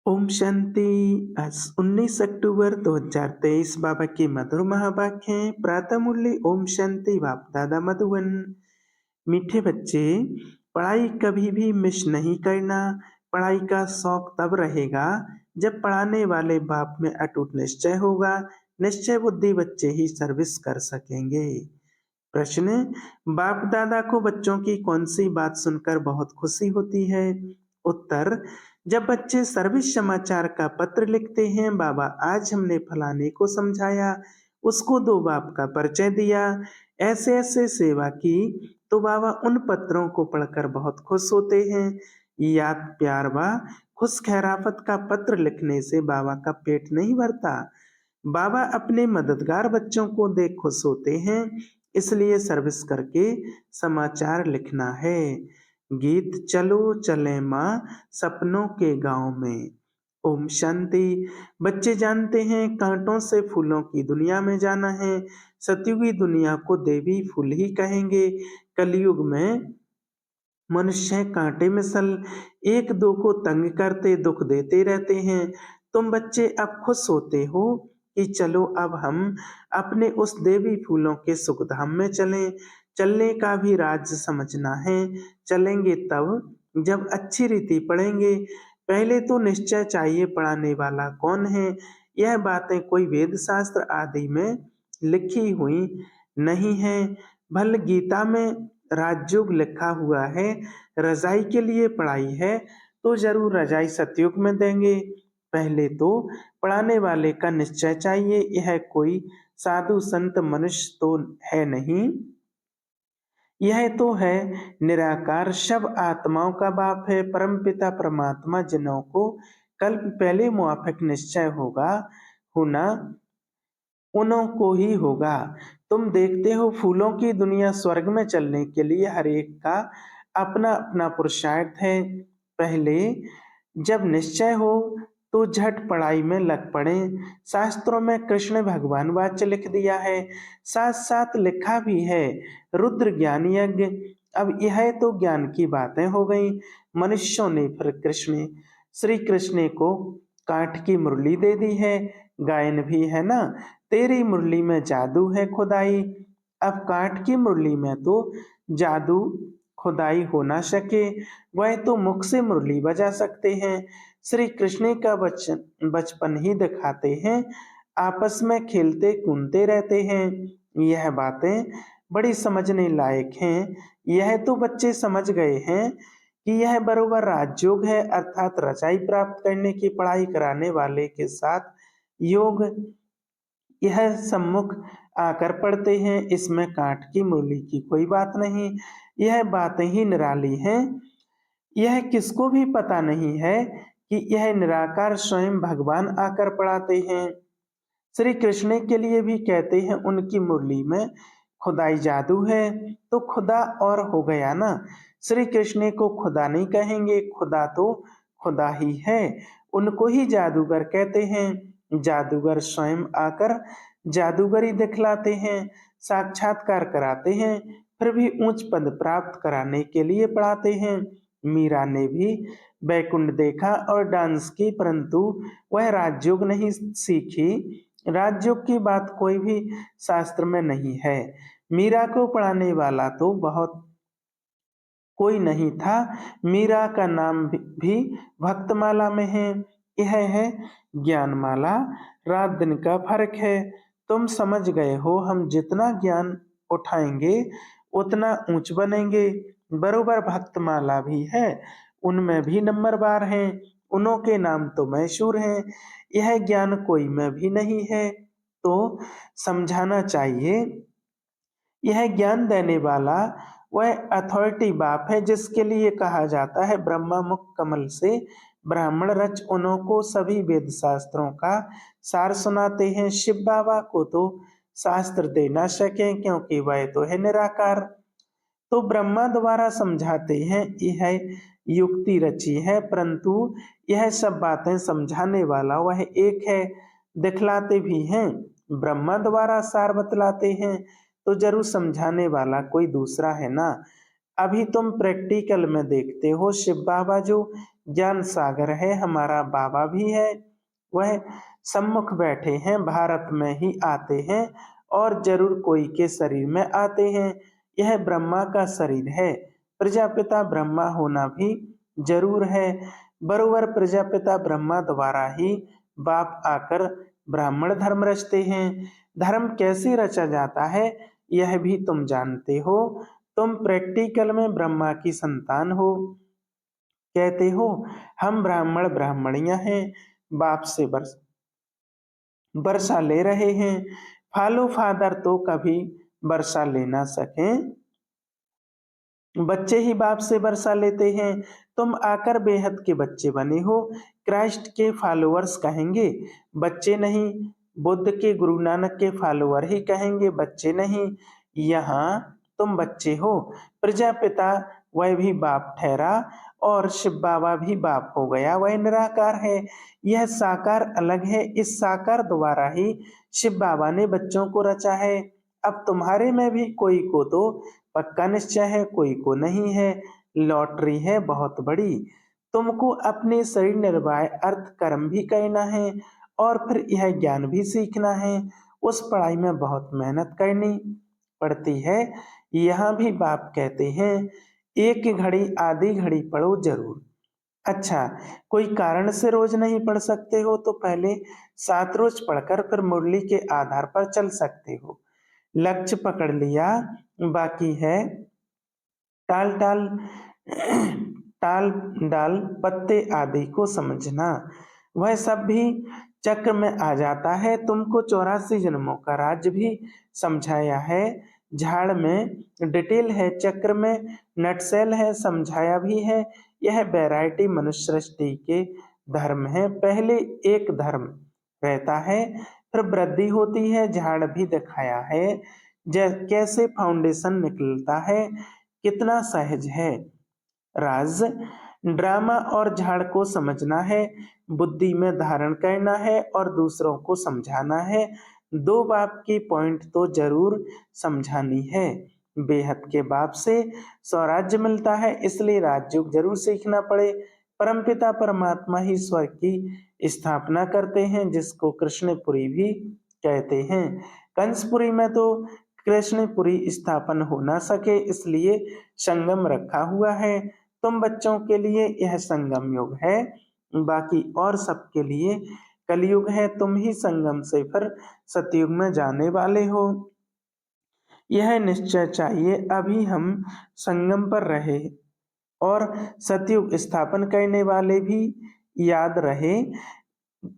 ओम शांति। आज 19 अक्टूबर 2023 बाबा की मधुर महावाक्य हैं। प्रातः मूल्य ओम शांति। बाप दादा मधुबन। मीठे बच्चे, पढ़ाई कभी भी मिस नहीं करना। पढ़ाई का शौक तब रहेगा जब पढ़ाने वाले बाप में अटूट निश्चय होगा। निश्चय बुद्धि बच्चे ही सर्विस कर सकेंगे। प्रश्न: बाप दादा को बच्चों की कौन सी बात सुनकर बहुत खुशी होती है? उत्तर: जब बच्चे सर्विस समाचार का पत्र लिखते हैं, बाबा आज हमने फलाने को समझाया, उसको दो बाप का परिचय दिया, ऐसे ऐसे सेवा की, तो बाबा उन पत्रों को पढ़कर बहुत खुश होते हैं। याद प्यार व खुश खैराफत का पत्र लिखने से बाबा का पेट नहीं भरता। बाबा अपने मददगार बच्चों को देख खुश होते हैं, इसलिए सर्विस करके समाचार लिखना है। गीत चलो चले माँ सपनों के गांव में। ओम शांति। बच्चे जानते हैं कांटों से फूलों की दुनिया में जाना है। सतयुगी दुनिया को देवी फूल ही कहेंगे। कलयुग में मनुष्य कांटे में सल एक दो को तंग करते दुख देते रहते हैं। तुम बच्चे अब खुश होते हो कि चलो अब हम अपने उस देवी फूलों के सुखधाम में चलें। चलने का भी राज समझना है। चलेंगे तब जब अच्छी रीति पढ़ेंगे। पहले तो निश्चय चाहिए पढ़ाने वाला कौन है। यह बातें कोई वेद शास्त्र आदि में लिखी हुई नहीं है। भल गीता में राजयोग लिखा हुआ है। रजाई के लिए पढ़ाई है तो जरूर रजाई सतयुग में देंगे। पहले तो पढ़ाने वाले का निश्चय चाहिए। यह कोई साधु संत मनुष्य तो है नहीं, यह तो है निराकार सब आत्माओं का बाप है। परमपिता परमात्मा जिन्हों को कल्प पहले मुआफिक निश्चय होगा होना, उन्हों को ही होगा। तुम देखते हो फूलों की दुनिया स्वर्ग में चलने के लिए हर एक का अपना अपना पुरुषार्थ है। पहले जब निश्चय हो तो झट पढ़ाई में लग पड़े। शास्त्रों में कृष्ण भगवान वाच्य लिख दिया है, साथ साथ लिखा भी है रुद्र ज्ञान यज्ञ। अब यह तो ज्ञान की बातें हो गई। मनुष्यों ने फिर श्री कृष्ण को काठ की मुरली दे दी है। गायन भी है ना, तेरी मुरली में जादू है खुदाई। अब काठ की मुरली में तो जादू खुदाई हो ना सके, वह तो मुख से मुरली बजा सकते हैं। श्री कृष्ण का बचपन ही दिखाते हैं, आपस में खेलते कूदते रहते हैं। यह बातें बड़ी समझने लायक हैं। यह तो बच्चे समझ गए हैं कि यह बरोबर राजयोग है, अर्थात रचाई प्राप्त करने की पढ़ाई कराने वाले के साथ योग। यह सम्मुख आकर पढ़ते हैं, इसमें काठ की मूली की कोई बात नहीं। यह बातें ही निराली हैं। यह किसको भी पता नहीं है कि यह निराकार स्वयं भगवान आकर पढ़ाते हैं। श्री कृष्ण के लिए भी कहते हैं उनकी मुरली में खुदाई जादू है, तो खुदा और हो गया ना। श्री कृष्ण को खुदा नहीं कहेंगे, खुदा तो खुदा ही है। उनको ही जादूगर कहते हैं। जादूगर स्वयं आकर जादूगरी दिखलाते हैं, साक्षात्कार कराते हैं, फिर भी उच्च पद प्राप्त कराने के लिए पढ़ाते हैं। मीरा ने भी बैकुंठ देखा और डांस की, परंतु वह राजयोग नहीं सीखी। राजयोग की बात कोई भी शास्त्र में नहीं है। मीरा को पढ़ाने वाला तो बहुत कोई नहीं था। मीरा का नाम भी भक्तमाला में है। यह है ज्ञानमाला। रात दिन का फर्क है। तुम समझ गए हो, हम जितना ज्ञान उठाएंगे उतना ऊंच बनेंगे। बरोबर भक्तमाला भी है, उनमें भी नंबरवार हैं, उन्हों के नाम तो मैशूर हैं। यह ज्ञान कोई में भी नहीं है, तो समझाना चाहिए। यह ज्ञान देने वाला वह अथॉरिटी बाप है जिसके लिए कहा जाता है ब्रह्मा मुख कमल से ब्राह्मण रच। उन्हों को सभी वेद शास्त्रों का सार सुनाते हैं। शिव बाबा को तो शास्त्र दे ना सके क्योंकि वह तो है निराकार, तो ब्रह्मा द्वारा समझाते हैं। यह युक्ति रची है, परंतु यह सब बातें समझाने वाला वह एक है, दिखलाते भी हैं। ब्रह्मा द्वारा सार बतलाते हैं तो जरूर समझाने वाला कोई दूसरा है ना। अभी तुम प्रैक्टिकल में देखते हो शिव बाबा जो ज्ञान सागर है, हमारा बाबा भी है, वह सम्मुख बैठे हैं, भारत में ही आते हैं और जरूर कोई के शरीर में आते हैं। यह ब्रह्मा का शरीर है, प्रजापिता ब्रह्मा होना भी जरूर है। बरोबर प्रजापिता ब्रह्मा द्वारा ही बाप आकर ब्राह्मण धर्म रचते हैं। धर्म कैसे रचा जाता है यह भी तुम जानते हो। तुम प्रैक्टिकल में ब्रह्मा की संतान हो, कहते हो हम ब्राह्मण ब्राह्मणियां हैं, बाप से वर्षा ले रहे हैं। फालो फादर तो कभी वर्षा ले ना सके, बच्चे ही बाप से वर्षा लेते हैं। तुम आकर बेहद के बच्चे बने हो, क्राइस्ट के फॉलोअर्स कहेंगे, बच्चे नहीं। बुद्ध के गुरु नानक के फॉलोअर ही कहेंगे, बच्चे नहीं। यहाँ तुम बच्चे हो। प्रजापिता वह भी बाप ठहरा और शिव बाबा भी बाप हो गया, वह निराकार है। यह साकार अलग है, इस साकार द्वारा ही शिव बाबा ने बच्चों को रचा है। अब तुम्हारे में भी कोई को तो पक्का निश्चय है, कोई को नहीं है। लॉटरी है बहुत बड़ी। तुमको अपने शरीर निर्वाह अर्थ कर्म भी करना है और फिर यह ज्ञान भी सीखना है। उस पढ़ाई में बहुत मेहनत करनी पड़ती है। यहाँ भी बाप कहते हैं एक घड़ी आधी घड़ी पढ़ो जरूर। अच्छा, कोई कारण से रोज नहीं पढ़ सकते हो तो पहले 7 रोज पढ़कर फिर मुरली के आधार पर चल सकते हो। लक्ष्य पकड़ लिया, बाकी है टाल टाल टाल डाल पत्ते आदि को समझना। वह सब भी चक्र में आ जाता है। तुमको 84 जन्मों का राज्य भी समझाया है, झाड़ में डिटेल है, चक्र में नटसेल है, समझाया भी है। यह वैरायटी मनुष्य सृष्टि के धर्म है। पहले एक धर्म रहता है, फिर वृद्धि होती है, झाड़ भी दिखाया है। कैसे फाउंडेशन निकलता है, कितना सहज है। राज ड्रामा और झाड़ को समझना है, बुद्धि में धारण करना है और दूसरों को समझाना है। 2 बाप की पॉइंट तो जरूर समझानी है। बेहद के बाप से स्वराज्य मिलता है, इसलिए राजयोग जरूर सीखना पड़े। परमपिता परमात्मा ही स्वर्ग की स्थापना करते हैं, जिसको कृष्णपुरी भी कहते हैं। कंसपुरी में तो कृष्णपुरी स्थापन हो ना सके, इसलिए संगम रखा हुआ है। तुम बच्चों के लिए यह संगम युग है, बाकी और सबके लिए कलयुग है। तुम ही संगम से फिर सतयुग में जाने वाले हो, यह निश्चय चाहिए। अभी हम संगम पर रहे और सतयुग स्थापन करने वाले भी याद रहे,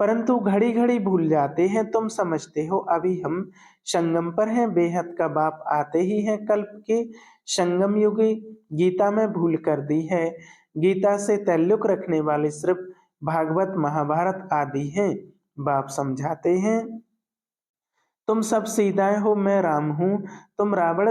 परंतु घड़ी घड़ी भूल जाते हैं। तुम समझते हो अभी हम संगम पर हैं, बेहद का बाप आते ही हैं कल्प के संगम युगी। गीता में भूल कर दी है, गीता से ताल्लुक रखने वाले सिर्फ भागवत महाभारत आदि हैं। बाप समझाते हैं तुम सब सीधाए हो, मैं राम हूँ। तुम रावण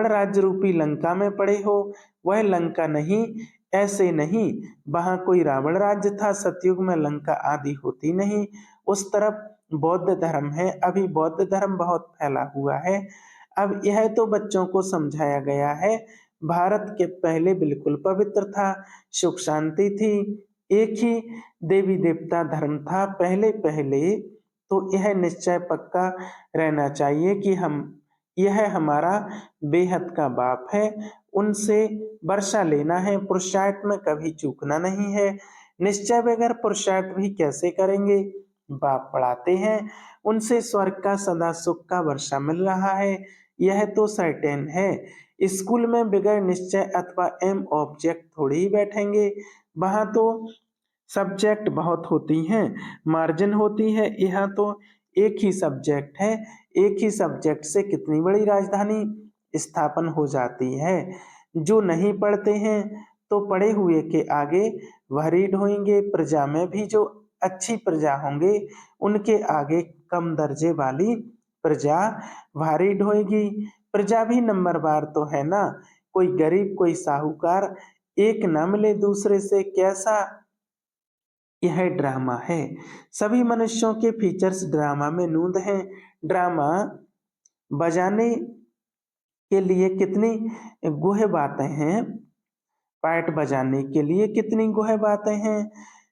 राज्य रूपी लंका में पड़े हो, वह लंका नहीं, ऐसे नहीं। वहां कोई रावण राज्य था, सतयुग में लंका आदि होती नहीं। उस तरफ बौद्ध धर्म है, अभी बौद्ध धर्म बहुत फैला हुआ है। अब यह तो बच्चों को समझाया गया है। भारत के पहले बिल्कुल पवित्र था, सुख शांति थी, एक ही देवी देवता धर्म था पहले पहले। तो यह निश्चय पक्का रहना चाहिए कि हम यह हमारा बेहद का बाप है, उनसे वर्षा लेना है, पुरुषार्थ में कभी चूकना नहीं है। निश्चय बगैर पुरुषार्थ भी कैसे करेंगे, बाप पढ़ाते हैं। उनसे स्वर्ग का सदा सुख का वर्षा मिल रहा है, यह तो सर्टेन है। स्कूल में बगैर निश्चय अथवा एम ऑब्जेक्ट थोड़ी ही बैठेंगे, वहां तो सब्जेक्ट बहुत होती हैं, मार्जिन होती है। यहाँ तो एक ही सब्जेक्ट है, एक ही सब्जेक्ट से कितनी बड़ी राजधानी स्थापन हो जाती है। जो नहीं पढ़ते हैं तो पढ़े हुए के आगे वरीड होंगे, प्रजा में भी जो अच्छी प्रजा होंगे उनके आगे कम दर्जे वाली प्रजा वरीड होगी। प्रजा भी नंबरवार तो है ना, कोई गरीब कोई साहूकार एक न मिले दूसरे से, कैसा यह ड्रामा है। सभी मनुष्यों के फीचर्स ड्रामा में नूंद हैं। ड्रामा बजाने के लिए कितनी गुह्य बातें हैं, पाठ बजाने के लिए कितनी गोह बातें हैं,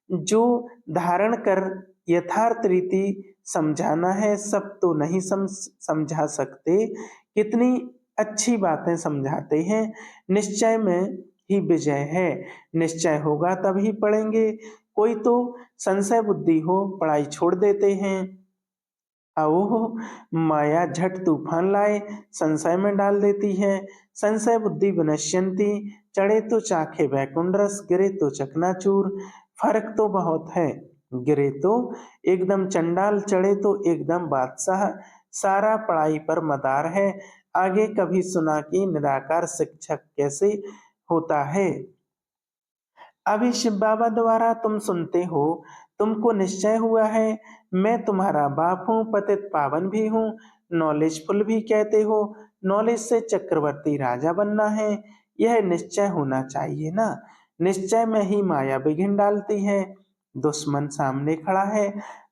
जो धारण कर यथार्थ रीति समझाना है सब तो नहीं समझा सकते, कितनी अच्छी बातें समझाते हैं। निश्चय में ही विजय है, निश्चय होगा तभी पढ़ेंगे। कोई तो संशय बुद्धि हो पढ़ाई छोड़ देते हैं। आओ माया झट तूफान लाए संशय में डाल देती है। संशय बुद्धि विनश्यंती, चढ़े तो चाखे वैकुंठ रस, गिरे तो चकनाचूर। फर्क तो बहुत है, गिरे तो एकदम चंडाल, चढ़े तो एकदम बादशाह। सारा पढ़ाई पर मदार है, आगे कभी सुना कि निराकार शिक्षक कैसे होता है। अभी शिव बाबा द्वारा तुम सुनते हो, तुमको निश्चय हुआ है मैं तुम्हारा बाप हूँ, पतित पावन भी हूँ, नॉलेजफुल भी कहते हो। नॉलेज से चक्रवर्ती राजा बनना है, यह निश्चय होना चाहिए ना। निश्चय में ही माया विघ्न डालती है। दुश्मन सामने खड़ा है,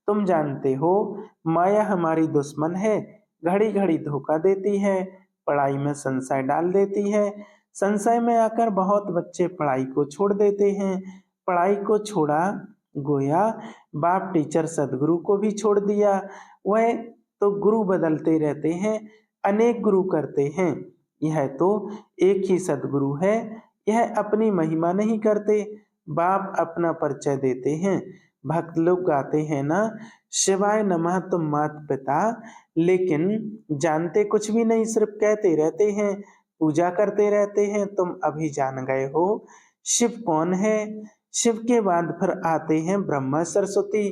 तुम जानते हो माया हमारी दुश्मन है। घड़ी घड़ी धोखा देती है, पढ़ाई में संशय डाल देती है। संशय में आकर बहुत बच्चे पढ़ाई को छोड़ देते हैं। पढ़ाई को छोड़ा गोया बाप टीचर सदगुरु को भी छोड़ दिया। वह तो गुरु बदलते रहते हैं, अनेक गुरु करते हैं, यह तो एक ही सदगुरु है। यह अपनी महिमा नहीं करते, बाप अपना परिचय देते हैं। भक्त लोग गाते हैं ना, शिवाय नमः तुम मात पिता, लेकिन जानते कुछ भी नहीं, सिर्फ कहते रहते हैं, पूजा करते रहते हैं। तुम अभी जान गए हो शिव कौन है। शिव के बाद फिर आते हैं ब्रह्मा सरस्वती,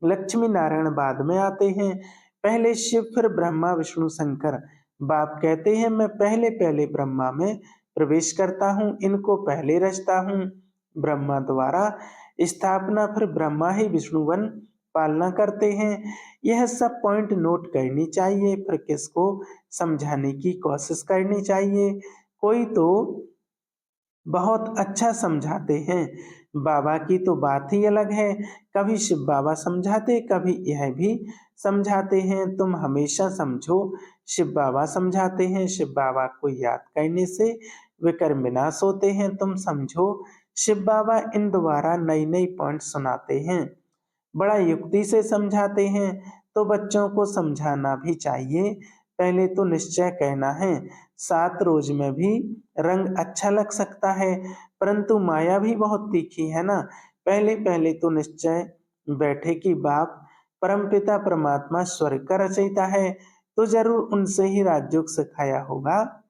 लक्ष्मी नारायण बाद में आते हैं। पहले शिव फिर ब्रह्मा विष्णु शंकर। बाप कहते हैं मैं पहले पहले ब्रह्मा में प्रवेश करता हूँ, इनको पहले रचता हूँ। ब्रह्मा द्वारा स्थापना, फिर ब्रह्मा ही विष्णुवन पालना करते हैं। यह सब पॉइंट नोट करनी चाहिए, फिर किसको समझाने की कोशिश करनी चाहिए। कोई तो बहुत अच्छा समझाते हैं, बाबा की तो बात ही अलग है। कभी शिव बाबा समझाते, कभी यह भी समझाते हैं। तुम हमेशा समझो शिव बाबा समझाते हैं, शिव बाबा को याद करने से विकर्म विनाश होते हैं। तुम समझो शिव बाबा इन द्वारा नई नई पॉइंट सुनाते हैं, बड़ा युक्ति से समझाते हैं, तो बच्चों को समझाना भी चाहिए। पहले तो निश्चय कहना है, 7 रोज में भी रंग अच्छा लग सकता है, परंतु माया भी बहुत तीखी है ना। पहले पहले तो निश्चय बैठे कि बाप परमपिता परमात्मा स्वर्ग का रचयिता है, तो जरूर उनसे ही राजयोग सिखाया होगा।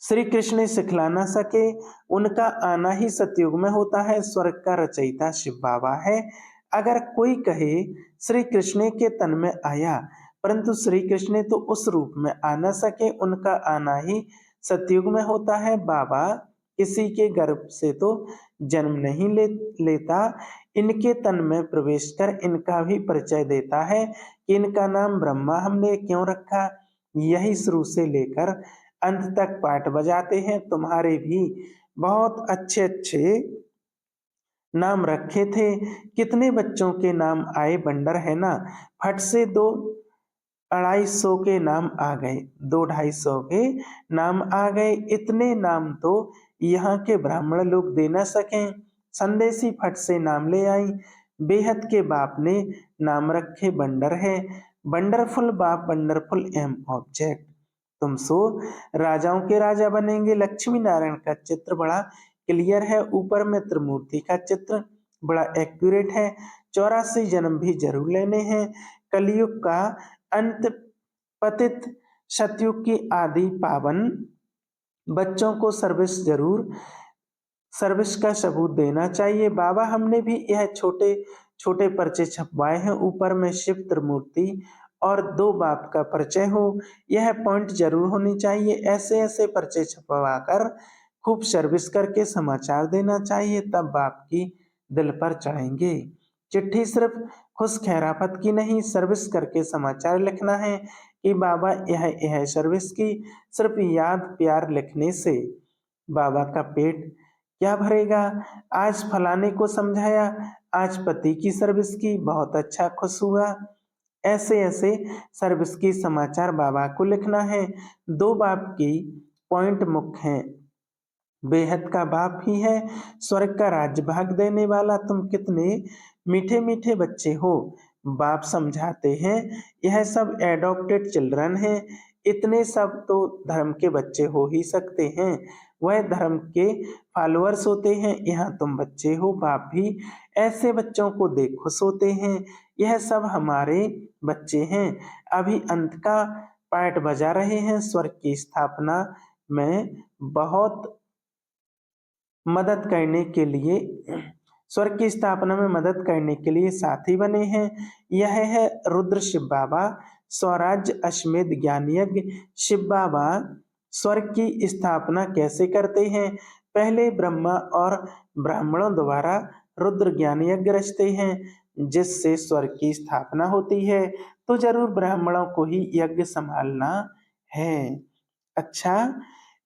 श्री कृष्ण ने सिखला ना सके, उनका आना ही सतयुग में होता है। स्वर्ग का रचयिता शिव बाबा है। अगर कोई कहे श्री कृष्ण के तन में आया, परंतु श्री कृष्ण तो उस रूप में आ न सके, उनका आना ही सतयुग में होता है। बाबा किसी के गर्भ से तो जन्म नहीं लेता, इनके तन में प्रवेश कर इनका भी परिचय देता है कि इनका नाम ब्रह्मा हमने क्यों रखा। यही शुरू से लेकर अंत तक पाठ बजाते हैं। तुम्हारे भी बहुत अच्छे अच्छे नाम रखे थे, कितने बच्चों के नाम आए, बंडर है ना। फट से 2-250 के नाम आ गए, 2-250 के नाम आ गए। इतने नाम तो यहाँ के ब्राह्मण लोग दे न सकें। संदेशी फट से नाम ले आई। बेहद के बाप ने नाम रखे बंडर है। वंडरफुल बाप, वंडरफुल एम ऑब्जेक्ट। तुम सो राजाओं के राजा बनेंगे। लक्ष्मी नारायण का चित्र बड़ा क्लियर है, ऊपर में त्रिमूर्ति का चित्र बड़ा एक्यूरेट है। 84 जन्म भी जरूर लेने हैं। कलयुग का अंत, पतित सतयुग की आदि पावन। बच्चों को सर्विस का सबूत देना चाहिए। बाबा हमने भी यह छोटे छोटे पर्चे छपवाए हैं, ऊपर में शिव त्रिमूर्ति और 2 बाप का परिचय हो, यह पॉइंट जरूर होनी चाहिए। ऐसे ऐसे पर्चे छपवा कर खूब सर्विस करके समाचार देना चाहिए, तब बाप की दिल पर चढ़ेंगे। चिट्ठी सिर्फ खुश खैरापत की नहीं, सर्विस करके समाचार लिखना है कि बाबा यह सर्विस की। सिर्फ याद प्यार लिखने से बाबा का पेट क्या भरेगा। आज फलाने को समझाया, आज पति की सर्विस की, बहुत अच्छा खुश हुआ। ऐसे ऐसे सर्विस की समाचार बाबा को लिखना है। 2 बाप की पॉइंट मुख्य हैं, बेहद का बाप ही है, स्वर्ग का राज्य भाग देने वाला, तुम कितने मीठे मीठे बच्चे हो। बाप समझाते हैं, यह सब एडॉप्टेड चिल्ड्रन हैं, इतने सब तो धर्म के बच्चे हो ही सकते हैं, वह धर्म के फॉलोअर्स होते हैं, यहाँ तुम बच्चे हो। बाप भी ऐसे बच्चों को देख खुश होते हैं, यह सब हमारे बच्चे हैं। अभी अंत का पार्ट बजा रहे हैं, स्वर्ग की स्थापना में बहुत मदद करने के लिए, स्वर्ग की स्थापना में मदद करने के लिए साथी बने हैं। यह है रुद्र शिव बाबा, स्वराज्य अश्वमेध ज्ञान यज्ञ। शिव बाबा स्वर्ग की स्थापना कैसे करते हैं? पहले ब्रह्मा और ब्राह्मणों द्वारा रुद्र ज्ञान यज्ञ रचते हैं, जिससे स्वर्ग की स्थापना होती है। तो जरूर ब्राह्मणों को ही यज्ञ संभालना है। अच्छा,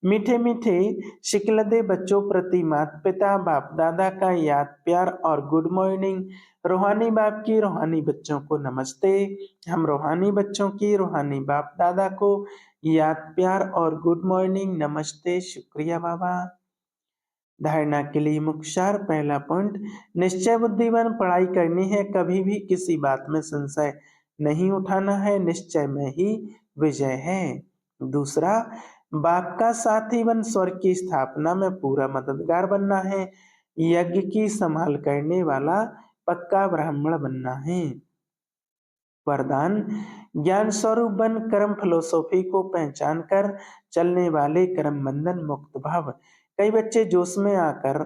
मीठे मीठे शिकलदे बच्चों प्रति माता पिता बाप दादा का याद प्यार और गुड मॉर्निंग। रूहानी बाप की रूहानी बच्चों को नमस्ते। हम रूहानी बच्चों की रूहानी बाप दादा को याद प्यार और गुड मॉर्निंग, नमस्ते, शुक्रिया बाबा। धारणा के लिए मुख्य सार, पहला पॉइंट, निश्चय बुद्धिमान पढ़ाई करनी है, कभी भी किसी बात में संशय नहीं उठाना है, निश्चय में ही विजय है। दूसरा, बाप का साथी बन स्वर्ग की स्थापना में पूरा मददगार बनना है, यज्ञ की संभाल करने वाला पक्का ब्राह्मण बनना है। वरदान, ज्ञान स्वरूप बन कर्म फिलोसॉफी को पहचान कर चलने वाले कर्म बंधन मुक्त भाव। कई बच्चे जोश में आकर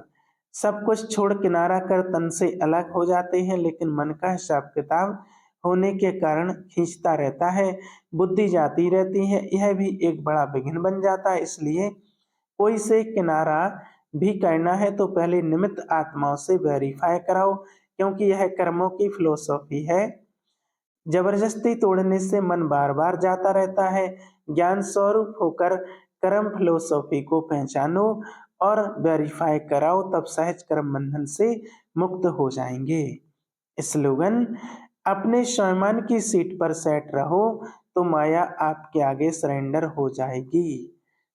सब कुछ छोड़ किनारा कर तन से अलग हो जाते हैं, लेकिन मन का हिसाब किताब होने के कारण खींचता रहता है, बुद्धि जाती रहती है, यह भी एक बड़ा विघ्न बन जाता है। इसलिए कोई से किनारा भी करना है तो पहले निमित्त आत्माओं से वेरीफाई कराओ, क्योंकि यह कर्मों की फिलोसॉफी है, जबरदस्ती तोड़ने से मन बार बार जाता रहता है। ज्ञान स्वरूप होकर कर्म फिलोसॉफी को पहचानो और वेरीफाई कराओ, तब सहज कर्म बंधन से मुक्त हो जाएंगे। स्लोगन, अपने स्वयं की सीट पर सेट रहो तो माया आपके आगे सरेंडर हो जाएगी।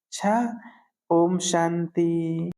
अच्छा, ओम शांति।